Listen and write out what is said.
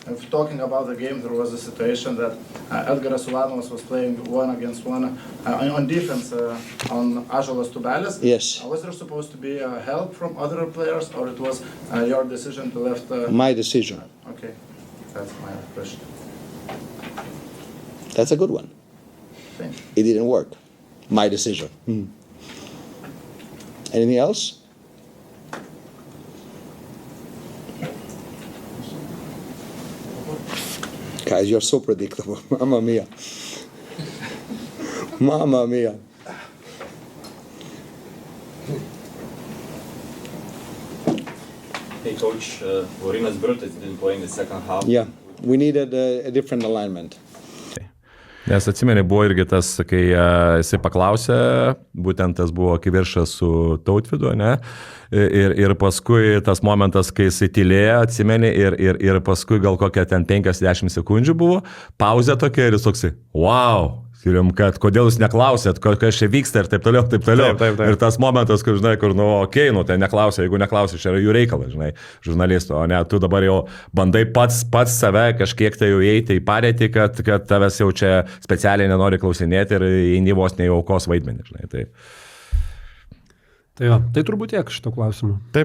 if talking about the game, there was a situation that Edgaras Ulanovas was playing 1-on-1 on defense on Ąžuolas Tubelis. Yes. Was there supposed to be help from other players, or it was your decision to left? My decision. Okay, that's my question. That's a good one. Thank you. It didn't work. My decision. Anything else? Guys, you're so predictable. Mamma mia. Mamma mia. Hey, Coach, Laurynas Biruttis didn't play in the second half. Yeah, we needed a different alignment. Nes atsimeni, buvo irgi tas, kai jisai paklausė, būtent tas buvo kiviršas su Tautvydu, ne? Ir paskui tas momentas, kai jisai tylėjo, atsimeni, ir paskui gal kokia ten 50 sekundžių buvo, pauzė tokia ir jis toksai, wow! Turim, kad kodėl jūs neklausėt, kas čia vyksta ir taip toliau, taip toliau. Taip. Ir tas momentas, kur, žinai, kur, tai neklausė, jeigu neklausė, čia yra jų reikalas, žinai, žurnalisto, o ne, tu dabar jau bandai pats save kažkiek tai jau įeiti į padėtį, kad tavęs jau čia specialiai nenori klausinėti ir įeini vos ne į aukos vaidmenį, žinai. Tai Tai turbūt tiek šito klausimu. Taip.